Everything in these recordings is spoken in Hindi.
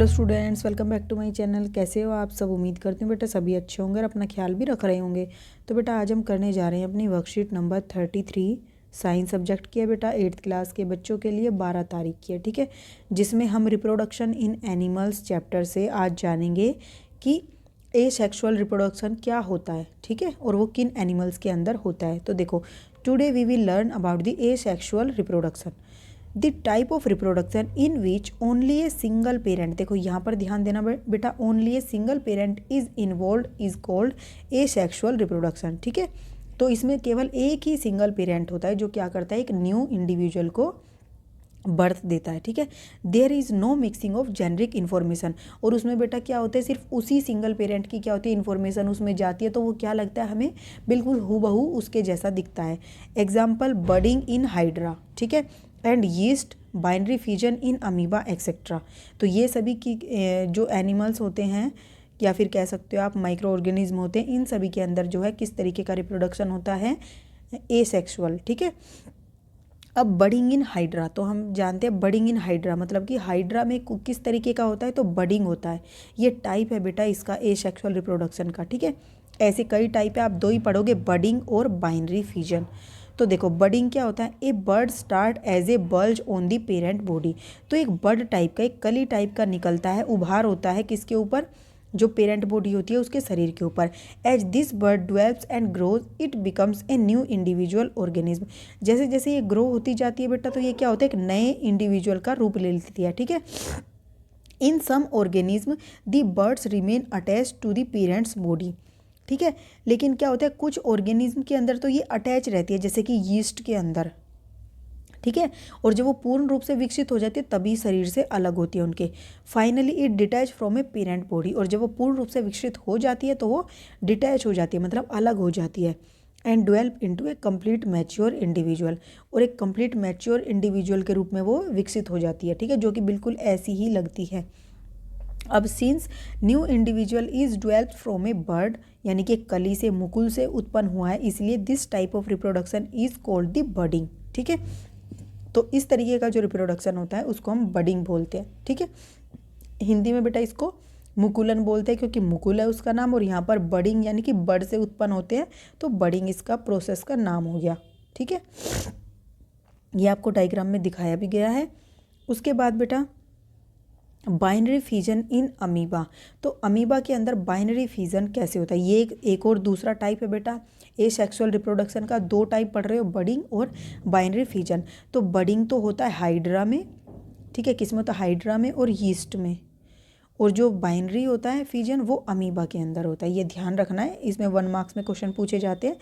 Hello students, welcome back to my channel. कैसे हो आप सब? उम्मीद करती हूँ बेटा सभी अच्छे होंगे और अपना ख्याल भी रख रहे होंगे। तो बेटा आज हम करने जा रहे हैं अपनी वर्कशीट नंबर 33 साइंस सब्जेक्ट की है बेटा, 8th क्लास के बच्चों के लिए 12 तारीख की है, ठीक है। जिसमें हम रिप्रोडक्शन इन एनिमल्स चैप्टर से आज जानेंगे कि एसेक्सुअल रिप्रोडक्शन क्या होता है, ठीक है, और वो किन एनिमल्स के अंदर होता है। तो देखो, today we will learn about the asexual reproduction, the type of reproduction in which only a single parent. देखो यहाँ पर ध्यान देना बेटा, only a single parent is involve is called asexual reproduction, ठीक है। तो इसमें केवल एक ही सिंगल पेरेंट होता है जो क्या करता है, एक न्यू इंडिविजुअल को बर्थ देता है, ठीक है। There is no mixing of genetic information, और उसमें बेटा क्या होता है, सिर्फ उसी सिंगल पेरेंट की क्या होती है, इन्फॉर्मेशन उसमें जाती है, तो वो क्या लगता है हमें, बिल्कुल हूबहू उसके जैसा दिखता है। एग्जाम्पल बडिंग इन हाइड्रा, ठीक है, and yeast, binary fission in amoeba etcetera. तो ये सभी की जो एनिमल्स होते हैं या फिर कह सकते हो आप माइक्रो ऑर्गेनिज्म होते हैं, इन सभी के अंदर जो है किस तरीके का रिप्रोडक्शन होता है, एसेक्सुअल, ठीक है। अब बडिंग इन हाइड्रा, तो हम जानते हैं बडिंग इन हाइड्रा मतलब कि हाइड्रा में किस तरीके का होता है, तो बडिंग होता है। ये टाइप है बेटा इसका एसेक्सुअल रिप्रोडक्शन का, ठीक है। ऐसे कई टाइप है, आप दो ही पढ़ोगे, बडिंग और बाइनरी फिजन। तो देखो बडिंग क्या होता है, a bud start as a bulge on the parent body. तो एक बर्ड टाइप का, एक कली टाइप का निकलता है, उभार होता है किसके ऊपर, जो पेरेंट बॉडी होती है उसके शरीर के ऊपर। As this bud develops and grows it becomes a new individual organism. जैसे जैसे ये ग्रो होती जाती है बेटा, तो ये क्या होता है, एक नए इंडिविजुअल का रूप ले लेती है, ठीक है। In some organism the buds remain attached to the parents body, ठीक है। लेकिन क्या होता है, कुछ ऑर्गेनिज्म के अंदर तो ये अटैच रहती है, जैसे कि यीस्ट के अंदर, ठीक है। और जब वो पूर्ण रूप से विकसित हो जाती है तभी शरीर से अलग होती है उनके। Finally it detach from a parent body, और जब वो पूर्ण रूप से विकसित हो जाती है तो वो डिटैच हो जाती है, मतलब अलग हो जाती है। And develop into A complete mature individual, और एक कंप्लीट मैच्योर इंडिविजुअल के रूप में वो विकसित हो जाती है, ठीक है, जो कि बिल्कुल ऐसी ही लगती है। अब since new individual is developed from a bird, यानी कि कली से, मुकुल से उत्पन्न हुआ है, इसलिए this type of reproduction is called the budding, ठीक है। तो इस तरीके का जो रिप्रोडक्शन होता है उसको हम बडिंग बोलते हैं, ठीक है। हिंदी में बेटा इसको मुकुलन बोलते हैं, क्योंकि मुकुल है उसका नाम, और यहाँ पर बडिंग यानी कि बर्ड से उत्पन्न होते हैं, तो बडिंग इसका प्रोसेस का नाम हो गया, ठीक है। ये आपको डायग्राम में दिखाया भी गया है। उसके बाद बेटा बाइनरी फिजन इन अमीबा। तो अमीबा के अंदर बाइनरी फिजन कैसे होता है, ये एक और दूसरा टाइप है बेटा एसेक्सुअल रिप्रोडक्शन का। दो टाइप पढ़ रहे हो, बडिंग और बाइनरी फिजन। तो बडिंग तो होता है हाइड्रा में, ठीक है, किसमें होता है, हाइड्रा में और यीस्ट में। और जो बाइनरी होता है फिजन वो अमीबा के अंदर होता है, ये ध्यान रखना है, इसमें 1 मार्क्स में क्वेश्चन पूछे जाते हैं।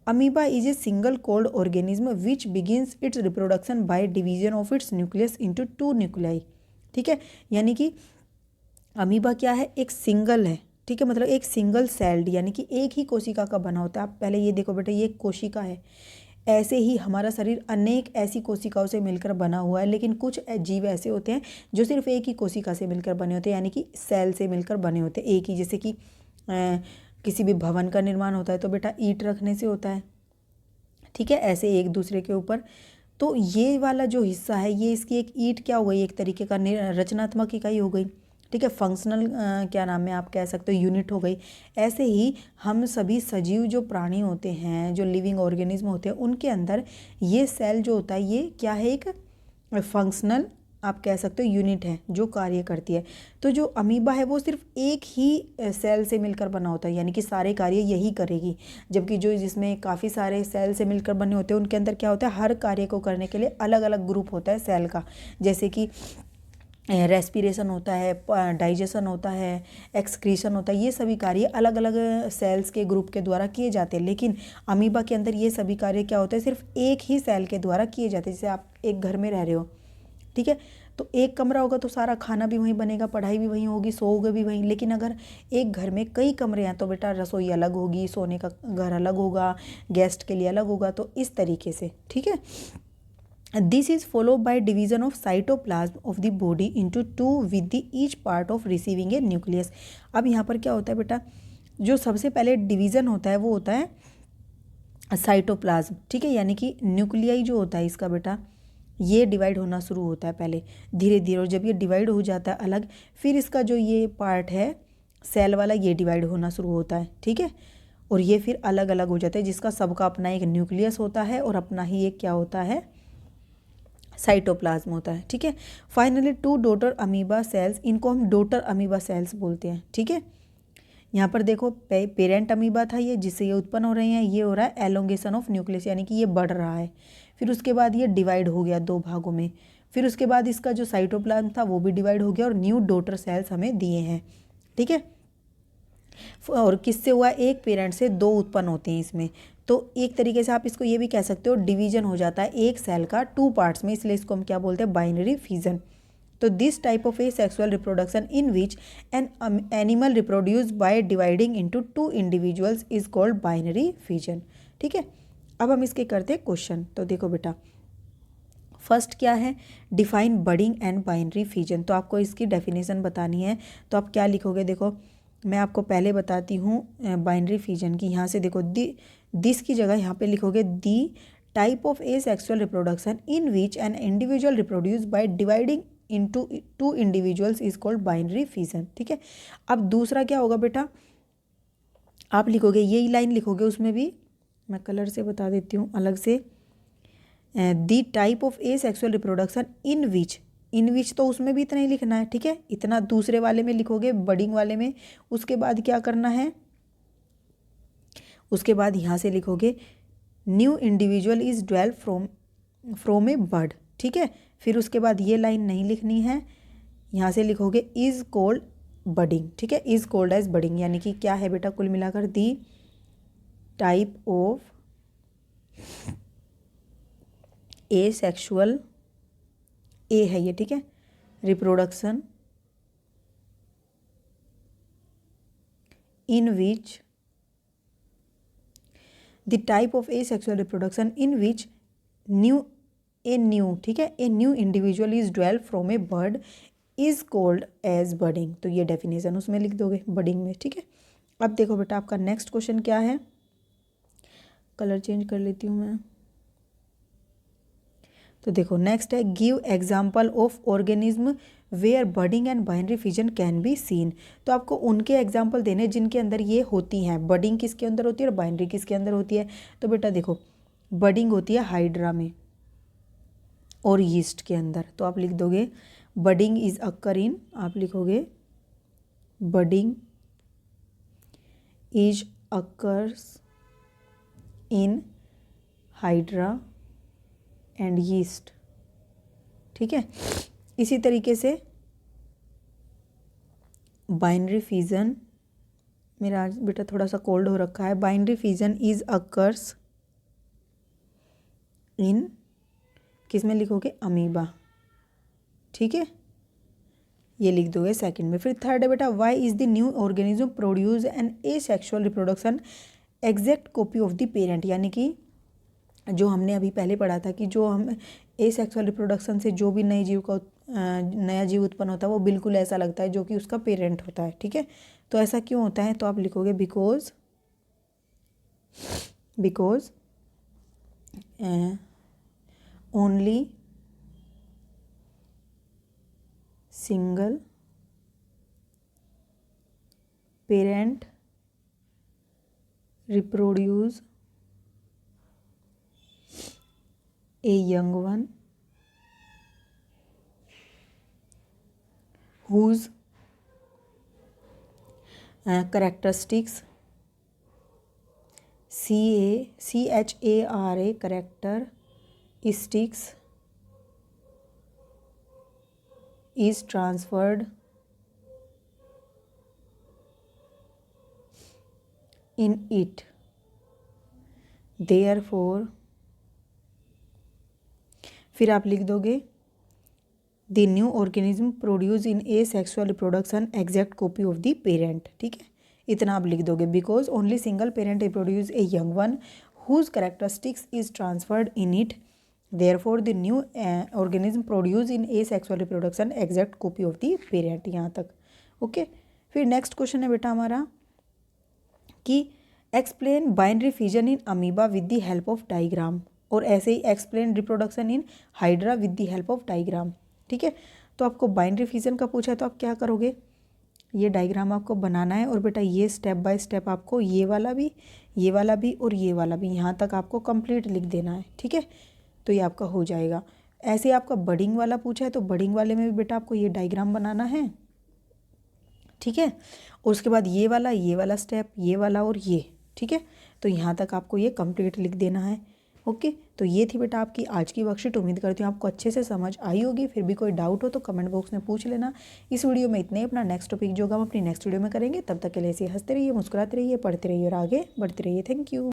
Amoeba is a single cold organism which begins it's reproduction by division of its nucleus into 2 nuclei, ठीक है। यानी कि अमीबा क्या है, एक सिंगल है, ठीक है, मतलब एक सिंगल सेल्ड, यानी कि एक ही कोशिका का बना होता है। आप पहले ये देखो बेटा, ये एक कोशिका है। ऐसे ही हमारा शरीर अनेक ऐसी कोशिकाओं से मिलकर बना हुआ है, लेकिन कुछ जीव ऐसे होते हैं जो सिर्फ एक ही कोशिका से मिलकर बने होते हैं, यानी कि सेल से मिलकर बने होते हैं एक ही। जैसे कि किसी भी भवन का निर्माण होता है तो बेटा ईंट रखने से होता है, ठीक है, ऐसे एक दूसरे के ऊपर। तो ये वाला जो हिस्सा है, ये इसकी एक ईंट क्या हो गई, एक तरीके का रचनात्मक इकाई हो गई, ठीक है, फंक्शनल क्या नाम है आप कह सकते हो, यूनिट हो गई। ऐसे ही हम सभी सजीव जो प्राणी होते हैं, जो लिविंग ऑर्गेनिज्म होते हैं, उनके अंदर ये सेल जो होता है ये क्या है, एक फंक्शनल आप कह सकते हो यूनिट है जो कार्य करती है। तो जो अमीबा है वो सिर्फ एक ही सेल से मिलकर बना होता है, यानी कि सारे कार्य यही करेगी। जबकि जो जिसमें काफ़ी सारे सेल से मिलकर बने होते हैं उनके अंदर क्या होता है, हर कार्य को करने के लिए अलग अलग ग्रुप होता है सेल का। जैसे कि रेस्पिरेशन होता है, डाइजेशन होता है, एक्सक्रीशन होता है, ये सभी कार्य अलग अलग सेल्स के ग्रुप के द्वारा किए जाते हैं। लेकिन अमीबा के अंदर ये सभी कार्य क्या होते हैं, सिर्फ एक ही सेल के द्वारा किए जाते हैं। जैसे आप एक घर में रह रहे हो, ठीक है, तो एक कमरा होगा तो सारा खाना भी वहीं बनेगा, पढ़ाई भी वहीं होगी, सोओगे भी वहीं। लेकिन अगर एक घर में कई कमरे हैं तो बेटा रसोई अलग होगी, सोने का घर अलग होगा, गेस्ट के लिए अलग होगा, तो इस तरीके से, ठीक है। This is followed by division of cytoplasm of the body into 2 with the each part of receiving A nucleus. अब यहाँ पर क्या होता है बेटा, जो सबसे पहले डिवीज़न होता है वो होता है साइटोप्लाज्म, ठीक है, यानी कि न्यूक्लियाई जो होता है इसका बेटा, ये डिवाइड होना शुरू होता है पहले धीरे धीरे, और जब ये डिवाइड हो जाता है अलग, फिर इसका जो ये पार्ट है सेल वाला ये डिवाइड होना शुरू होता है, ठीक है, और ये फिर अलग अलग हो जाता है, जिसका सबका अपना एक न्यूक्लियस होता है और अपना ही एक क्या होता है, साइटोप्लाज्म होता है, ठीक है। फाइनली 2 डॉटर अमीबा सेल्स, इनको हम डॉटर अमीबा सेल्स बोलते हैं, ठीक है। यहाँ पर देखो पेरेंट अमीबा था ये, जिससे ये उत्पन्न हो रहे हैं, ये हो रहा है एलोंगेशन ऑफ न्यूक्लियस, यानी कि ये बढ़ रहा है। फिर उसके बाद ये डिवाइड हो गया 2 भागों में, फिर उसके बाद इसका जो साइटोप्लाज्म था वो भी डिवाइड हो गया और न्यू डॉटर सेल्स हमें दिए हैं, ठीक है। और किससे हुआ, एक पेरेंट से 2 उत्पन्न होते हैं इसमें, तो एक तरीके से आप इसको ये भी कह सकते हो डिवीजन हो जाता है एक सेल का 2 पार्ट्स में, इसलिए इसको हम क्या बोलते हैं, बाइनरी फिजन। तो this type of asexual reproduction in which an animal reproduce by dividing into 2 individuals is called binary fission, ठीक है। अब हम इसके करते हैं क्वेश्चन। तो देखो बेटा, फर्स्ट क्या है, define budding and binary fission. तो आपको इसकी डेफिनेशन बतानी है, तो आप क्या लिखोगे, देखो मैं आपको पहले बताती हूँ बाइनरी फिजन की। यहाँ से देखो दिस की जगह यहाँ पे लिखोगे the type of asexual reproduction in which an individual reproduce by dividing into 2 individuals is called binary fission, ठीक है। अब दूसरा क्या होगा बेटा, आप लिखोगे यही लाइन लिखोगे, उसमें भी मैं कलर से बता देती हूँ अलग से, the type of asexual reproduction in which तो उसमें भी इतना ही लिखना है, ठीक है, इतना दूसरे वाले में लिखोगे बडिंग वाले में। उसके बाद क्या करना है, उसके बाद यहाँ से लिखोगे new individual is develop from a bird, ठीक है। फिर उसके बाद ये लाइन नहीं लिखनी है, यहाँ से लिखोगे इज कॉल्ड बडिंग, ठीक है, इज कॉल्ड एज बडिंग, यानी कि क्या है बेटा, कुल मिलाकर the type of asexual, ए है ये, ठीक है, reproduction in which the type of asexual reproduction in which new, ठीक है, a new individual is develop from a bud is called as budding. तो ये डेफिनेशन उसमें लिख दोगे बडिंग में, ठीक है। अब देखो बेटा, आपका नेक्स्ट क्वेश्चन क्या है, कलर चेंज कर लेती हूँ मैं। तो देखो नेक्स्ट है give example of organism where budding and binary fission can be seen. तो आपको उनके एग्जाम्पल देने जिनके अंदर ये होती हैं, बडिंग किसके अंदर होती है और बाइनरी किसके अंदर होती है। तो बेटा देखो, बडिंग होती है हाइड्रा में और यीस्ट के अंदर, तो आप लिख दोगे बडिंग इज अक्कर इन, आप लिखोगे budding is occurs in hydra and yeast, ठीक है। इसी तरीके से बाइनरी फिजन, मेरा आज बेटा थोड़ा सा कोल्ड हो रखा है, binary fission is occurs in, किस में लिखोगे, अमीबा, ठीक है, ये लिख दोगे सेकंड में। फिर थर्ड है बेटा, why is the new organism produce in asexual reproduction exact copy of the parent, यानी कि जो हमने अभी पहले पढ़ा था कि जो हम ए सेक्सुअल रिप्रोडक्शन से जो भी नया जीव उत्पन्न होता है वो बिल्कुल ऐसा लगता है जो कि उसका पेरेंट होता है, ठीक है। तो ऐसा क्यों होता है, तो आप लिखोगे because only single parent reproduce a young one whose characteristics CHARA characteristics is transferred in it, therefore फिर आप लिख दोगे the new organism produce in asexual reproduction exact copy of the parent, ठीक है, इतना आप लिख दोगे। Because only single parent reproduce a young one whose characteristics is transferred in it, therefore the new organism produce in asexual reproduction exact copy of the parent, यहाँ तक, ओके। फिर नेक्स्ट क्वेश्चन है बेटा हमारा कि explain binary fission in amoeba with the help of diagram. और ऐसे ही explain reproduction in hydra with the help of diagram. ठीक है, तो आपको बाइनरी फिजन का पूछा है तो आप क्या करोगे, ये डायग्राम आपको बनाना है और बेटा ये स्टेप बाय स्टेप आपको ये वाला भी और ये वाला भी यहाँ तक आपको कंप्लीट लिख देना है। ठीक है, तो ये आपका हो जाएगा। ऐसे आपका बडिंग वाला पूछा है तो बडिंग वाले में भी बेटा आपको ये डायग्राम बनाना है। ठीक है, और उसके बाद ये वाला स्टेप, ये वाला और ये। ठीक है, तो यहाँ तक आपको ये कंप्लीट लिख देना है। ओके, तो ये थी बेटा आपकी आज की वर्कशीट। उम्मीद करती हूँ आपको अच्छे से समझ आई होगी। फिर भी कोई डाउट हो तो कमेंट बॉक्स में पूछ लेना। इस वीडियो में इतने ही। अपना नेक्स्ट टॉपिक जो हम अपनी नेक्स्ट वीडियो में करेंगे, तब तक के लिए ऐसे हंसते रहिए, मुस्कुराते रहिए, पढ़ते रहिए और आगे बढ़ते रहिए। Thank you.